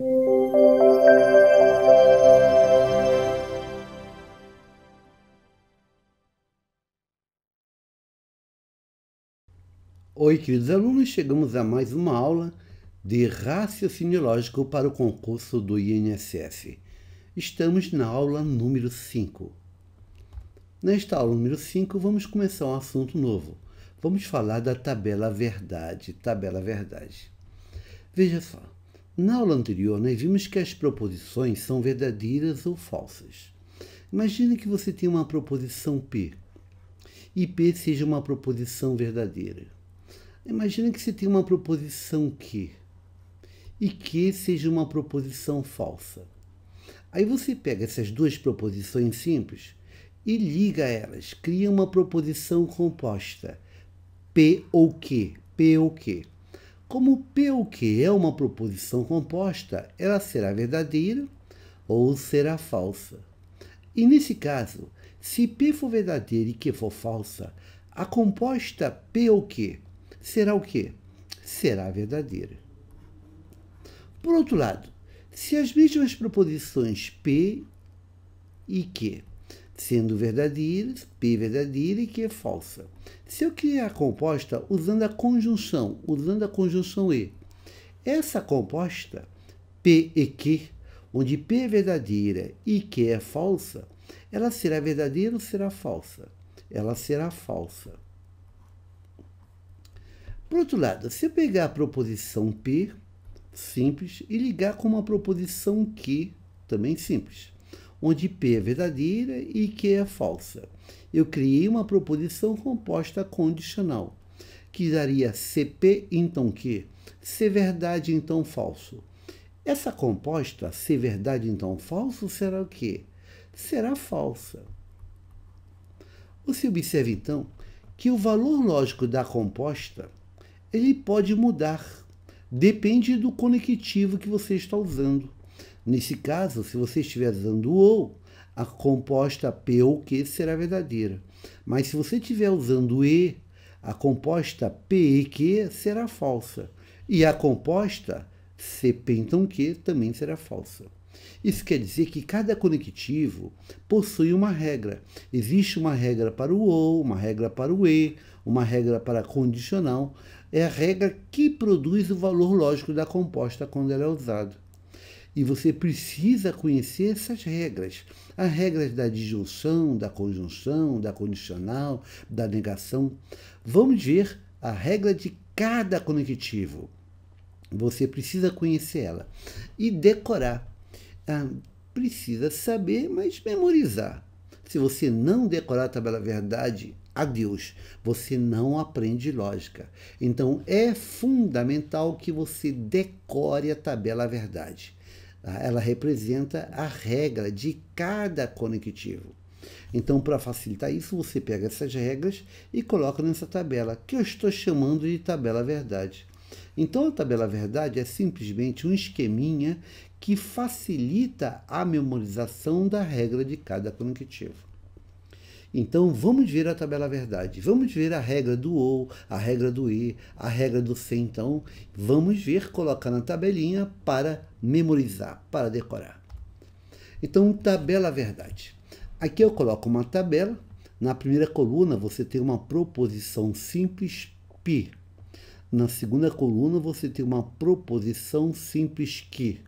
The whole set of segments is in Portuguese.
Oi, queridos alunos, chegamos a mais uma aula de raciocínio lógico para o concurso do INSS. Estamos na aula número 5. Nesta aula número 5, vamos começar um assunto novo. Vamos falar da tabela verdade. Veja só, na aula anterior nós vimos que as proposições são verdadeiras ou falsas. Imagine que você tem uma proposição P e P seja uma proposição verdadeira. Imagina que você tem uma proposição Q e Q seja uma proposição falsa. Aí você pega essas duas proposições simples e liga elas, cria uma proposição composta, P ou Q, P ou Q. Como P ou Q é uma proposição composta, ela será verdadeira ou será falsa. E nesse caso, se P for verdadeira e Q for falsa, a composta P ou Q será o quê? Será verdadeira. Por outro lado, se as mesmas proposições P e Q, sendo verdadeiras, P verdadeira e Q falsa, se eu criar a composta usando a conjunção E, essa composta P e Q, onde P é verdadeira e Q é falsa, ela será verdadeira ou será falsa? Ela será falsa. Por outro lado, se eu pegar a proposição P, simples, e ligar com uma proposição Q, também simples, onde P é verdadeira e Q é falsa, eu criei uma proposição composta condicional, que daria CP, então Q, se verdade, então falso. Essa composta, se verdade, então falso, será o quê? Será falsa. Você observa, então, que o valor lógico da composta ele pode mudar, depende do conectivo que você está usando. Nesse caso, se você estiver usando o ou, a composta P ou Q será verdadeira. Mas se você estiver usando o e, a composta P e Q será falsa. E a composta CP então Q também será falsa. Isso quer dizer que cada conectivo possui uma regra. Existe uma regra para o ou, uma regra para o e, uma regra para a condicional. É a regra que produz o valor lógico da composta quando ela é usada. E você precisa conhecer essas regras. As regras da disjunção, da conjunção, da condicional, da negação. Vamos ver a regra de cada conectivo. Você precisa conhecer ela e decorar. Precisa saber, mas memorizar. Se você não decorar a tabela verdade, adeus, você não aprende lógica. Então, é fundamental que você decore a tabela verdade. Ela representa a regra de cada conectivo. Então, para facilitar isso, você pega essas regras e coloca nessa tabela, que eu estou chamando de tabela verdade. Então, a tabela verdade é simplesmente um esqueminha que facilita a memorização da regra de cada conectivo. Então, vamos ver a tabela verdade. Vamos ver a regra do ou, a regra do e, a regra do se. Então, vamos ver, colocar na tabelinha para memorizar, para decorar. Então, tabela verdade. Aqui eu coloco uma tabela. Na primeira coluna, você tem uma proposição simples P. Na segunda coluna, você tem uma proposição simples Q.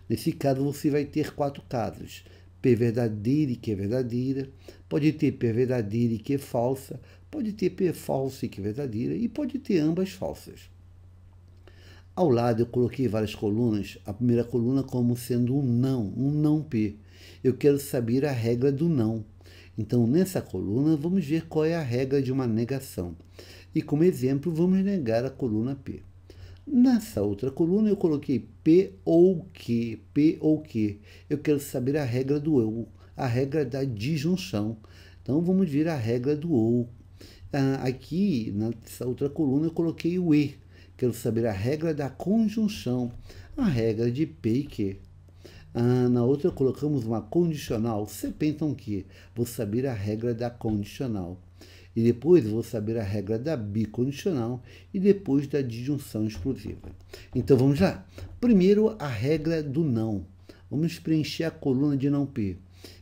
Nesse caso, você vai ter 4 casos. P verdadeira e Q verdadeira, pode ter P verdadeira e Q falsa, pode ter P falsa e Q verdadeira, e pode ter ambas falsas. Ao lado eu coloquei várias colunas, a primeira coluna como sendo um não P. Eu quero saber a regra do não. Então, nessa coluna, vamos ver qual é a regra de uma negação. E como exemplo, vamos negar a coluna P. Nessa outra coluna eu coloquei P ou Q, P ou Q. Eu quero saber a regra do ou, a regra da disjunção. Então vamos ver a regra do ou. Aqui nessa outra coluna eu coloquei o e. Quero saber a regra da conjunção, a regra de P e Q. Na outra colocamos uma condicional, CP então Q. Vou saber a regra da condicional. E depois eu vou saber a regra da bicondicional e depois da disjunção exclusiva. Então vamos lá. Primeiro, a regra do não. Vamos preencher a coluna de não P.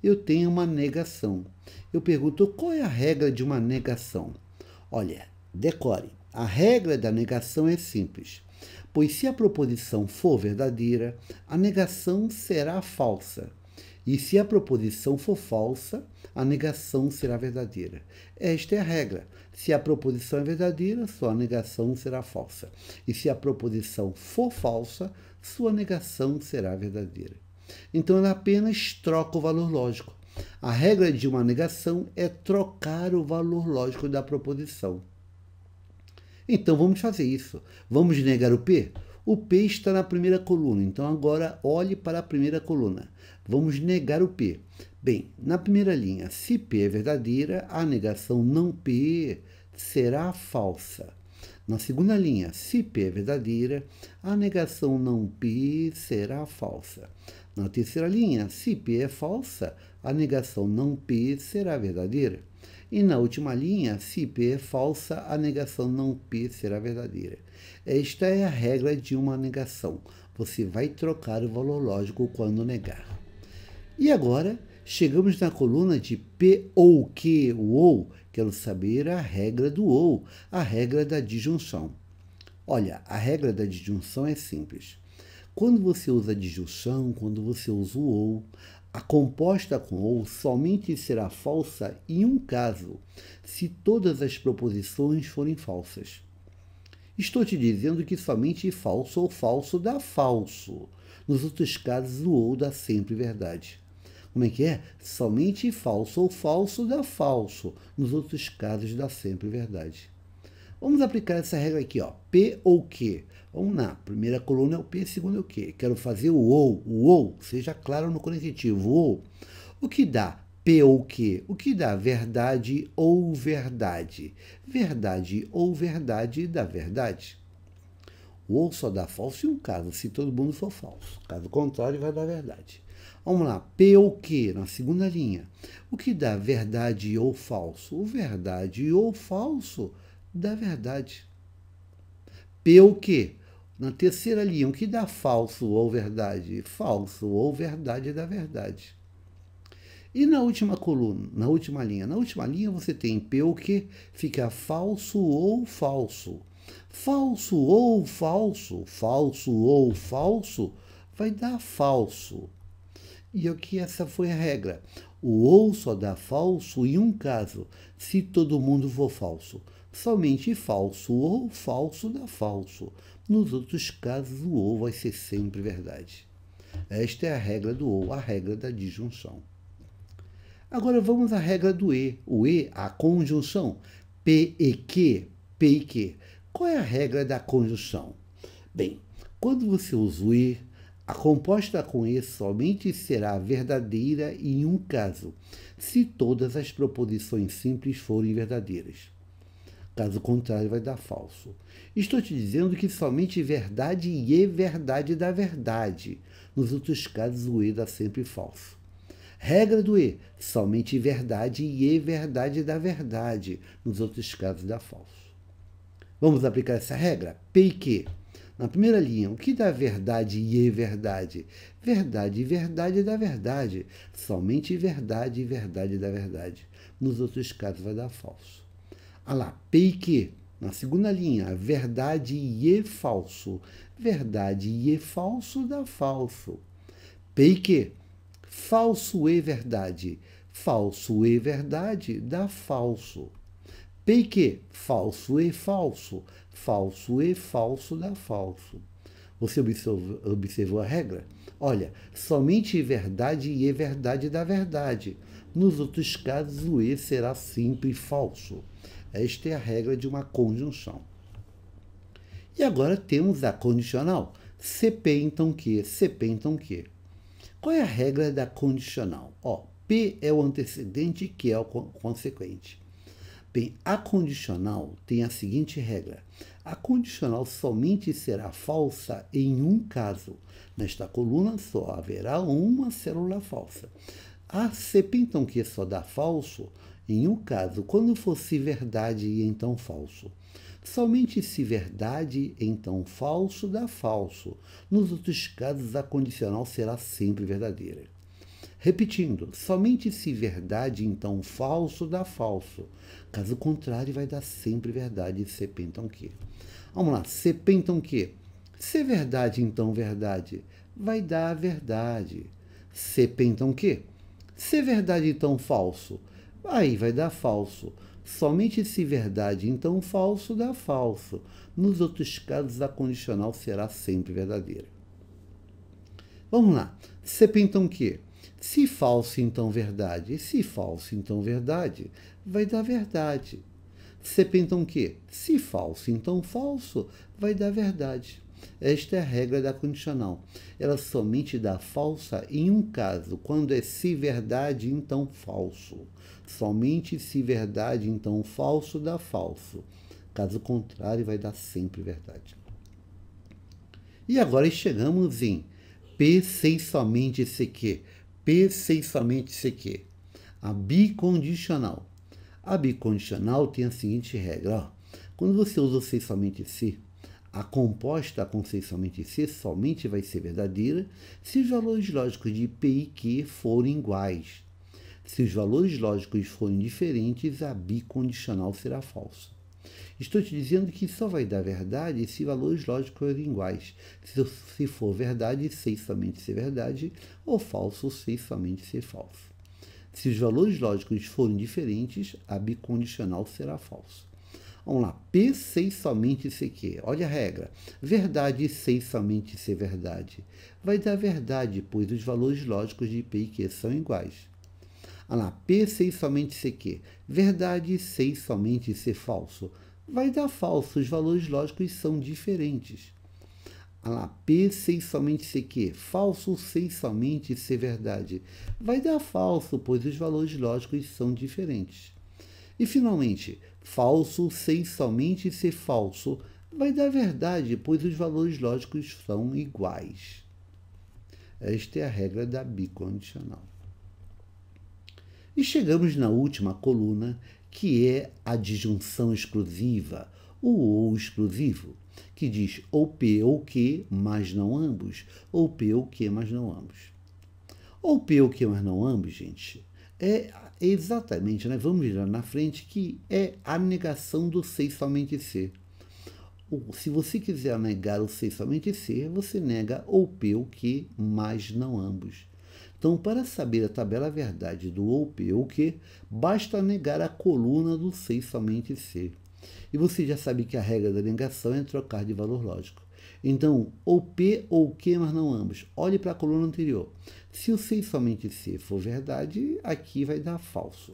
Eu tenho uma negação. Eu pergunto, qual é a regra de uma negação? Olha, decore. A regra da negação é simples, pois se a proposição for verdadeira, a negação será falsa. E se a proposição for falsa, a negação será verdadeira. Esta é a regra. Se a proposição é verdadeira, sua negação será falsa. E se a proposição for falsa, sua negação será verdadeira. Então, ela apenas troca o valor lógico. A regra de uma negação é trocar o valor lógico da proposição. Então, vamos fazer isso. Vamos negar o P? O P está na primeira coluna, então agora olhe para a primeira coluna. Vamos negar o P. Bem, na primeira linha, se P é verdadeira, a negação não P será falsa. Na segunda linha, se P é verdadeira, a negação não P será falsa. Na terceira linha, se P é falsa, a negação não P será verdadeira. E na última linha, se P é falsa, a negação não P será verdadeira. Esta é a regra de uma negação. Você vai trocar o valor lógico quando negar. E agora, chegamos na coluna de P ou que, o ou. Quero saber a regra do ou, a regra da disjunção. Olha, a regra da disjunção é simples. Quando você usa a disjunção, quando você usa o ou, a composta com ou somente será falsa em um caso, se todas as proposições forem falsas. Estou te dizendo que somente falso ou falso dá falso. Nos outros casos, o ou dá sempre verdade. Como é que é? Somente falso ou falso dá falso. Nos outros casos, dá sempre verdade. Vamos aplicar essa regra aqui, ó. P ou que. Vamos lá. Primeira coluna é o P, segunda é o que. Quero fazer o ou. O ou, seja claro no conectivo. O ou. O que dá P ou que? O que dá verdade ou verdade? Verdade ou verdade dá verdade. O ou só dá falso em um caso, se todo mundo for falso. Caso contrário, vai dar verdade. Vamos lá, P ou que, na segunda linha. O que dá verdade ou falso? O verdade ou falso dá verdade. P ou que, na terceira linha. O que dá falso ou verdade? Falso ou verdade dá verdade. E na última coluna, na última linha? Na última linha você tem P ou que, fica falso ou falso. Falso ou falso, falso ou falso, vai dar falso. E aqui essa foi a regra. O ou só dá falso em um caso, se todo mundo for falso. Somente falso ou falso dá falso. Nos outros casos, o ou vai ser sempre verdade. Esta é a regra do ou, a regra da disjunção. Agora vamos à regra do e. O e, a conjunção. P e que, P e que. Qual é a regra da conjunção? Bem, quando você usa o e, a composta com e somente será verdadeira em um caso, se todas as proposições simples forem verdadeiras. Caso contrário, vai dar falso. Estou te dizendo que somente verdade e verdade dá verdade. Nos outros casos, o e dá sempre falso. Regra do e, somente verdade e verdade dá verdade. Nos outros casos, dá falso. Vamos aplicar essa regra? P e que. Na primeira linha, o que dá verdade e verdade? Verdade e verdade dá verdade. Somente verdade e verdade dá verdade. Nos outros casos vai dar falso. Ah lá, P e que. Na segunda linha, verdade e falso. Verdade e falso dá falso. P e que. Falso e verdade. Falso e verdade dá falso. P e que. Falso e falso. Falso e falso dá falso. Você observou a regra? Olha, somente verdade e verdade dá verdade. Nos outros casos, o e será sempre falso. Esta é a regra de uma conjunção. E agora temos a condicional. CP então que, CP então que. Qual é a regra da condicional? Ó, P é o antecedente e Q é o consequente. Bem, a condicional tem a seguinte regra. A condicional somente será falsa em um caso. Nesta coluna só haverá uma célula falsa. A sempre então que só dá falso em um caso, quando for se verdade e então falso. Somente se verdade, então falso dá falso. Nos outros casos, a condicional será sempre verdadeira. Repetindo, somente se verdade, então falso dá falso. Caso contrário, vai dar sempre verdade, sempre então que. Vamos lá, sempre então que. Se verdade, então verdade, vai dar verdade. Sempre então que. Se verdade, então falso, aí vai dar falso. Somente se verdade, então falso, dá falso. Nos outros casos, a condicional será sempre verdadeira. Vamos lá. Sempre então que. Se falso, então verdade. Se falso, então verdade, vai dar verdade. Sempre então que. Se falso, então falso, vai dar verdade. Esta é a regra da condicional. Ela somente dá falsa em um caso, quando é se verdade, então falso. Somente se verdade, então falso, dá falso. Caso contrário, vai dar sempre verdade. E agora chegamos em P sem somente CQ. P sem somente CQ. A bicondicional. A bicondicional tem a seguinte regra. Ó. Quando você usa o sem somente se, a composta com sem somente se somente vai ser verdadeira se os valores lógicos de P e Q forem iguais. Se os valores lógicos forem diferentes, a bicondicional será falsa. Estou te dizendo que só vai dar verdade se valores lógicos forem iguais. Se for verdade, sem somente ser verdade, ou falso, sem somente ser falso. Se os valores lógicos forem diferentes, a bicondicional será falsa. Vamos lá, P sem somente ser que. Olha a regra. Verdade sem somente ser verdade. Vai dar verdade, pois os valores lógicos de P e Q são iguais. Olha lá, P sem somente ser que. Verdade sem somente ser falso. Vai dar falso, os valores lógicos são diferentes. Olha lá, P sem somente ser que. Falso sem somente ser verdade. Vai dar falso, pois os valores lógicos são diferentes. E, finalmente, falso sem somente ser falso, vai dar verdade, pois os valores lógicos são iguais. Esta é a regra da bicondicional. E chegamos na última coluna, que é a disjunção exclusiva, o ou exclusivo, que diz ou P ou Q, mas não ambos, ou P ou Q, mas não ambos. Ou P ou Q, mas não ambos, gente, é exatamente, né? Vamos ver na frente, que é a negação do ser somente ser. Se você quiser negar o ser somente ser, você nega ou P ou Q, mas não ambos. Então, para saber a tabela verdade do ou P ou Q, basta negar a coluna do ser somente ser. E você já sabe que a regra da negação é trocar de valor lógico. Então, ou P ou Q, mas não ambos. Olhe para a coluna anterior. Se o ser somente ser for verdade, aqui vai dar falso.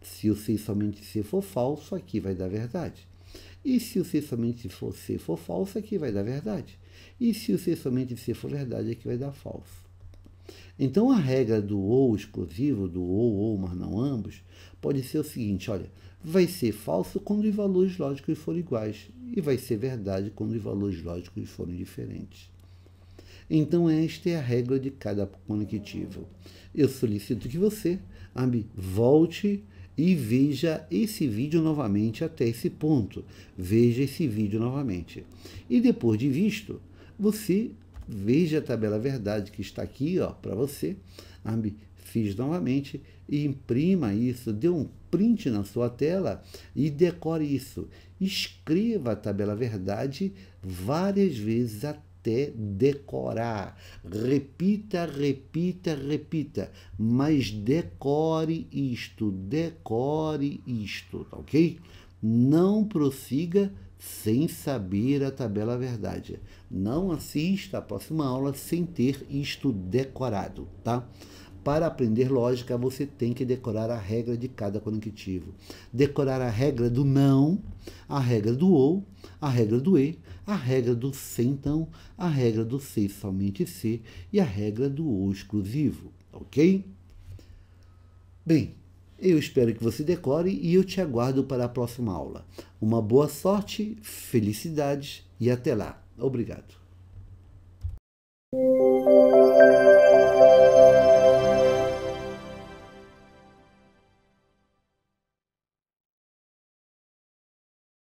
Se o ser somente ser for falso, aqui vai dar verdade. E se o ser somente ser for falso, aqui vai dar verdade. E se o ser somente ser for verdade, aqui vai dar falso. Então, a regra do ou exclusivo, do ou, mas não ambos, pode ser o seguinte, olha, vai ser falso quando os valores lógicos forem iguais e vai ser verdade quando os valores lógicos forem diferentes. Então, esta é a regra de cada conectivo. Eu solicito que você, volte e veja esse vídeo novamente até esse ponto. Veja esse vídeo novamente. E depois de visto, você veja a tabela verdade que está aqui, ó, para você. Fiz novamente e imprima isso, dê um print na sua tela e decore isso. Escreva a tabela verdade várias vezes até decorar. Repita, repita, repita, mas decore isto, tá ok? Não prossiga sem saber a tabela verdade. Não assista a próxima aula sem ter isto decorado, tá? Para aprender lógica, você tem que decorar a regra de cada conectivo. Decorar a regra do não, a regra do ou, a regra do e, a regra do se então, a regra do se somente se e a regra do ou exclusivo, ok? Bem, eu espero que você decore e eu te aguardo para a próxima aula. Uma boa sorte, felicidades e até lá. Obrigado.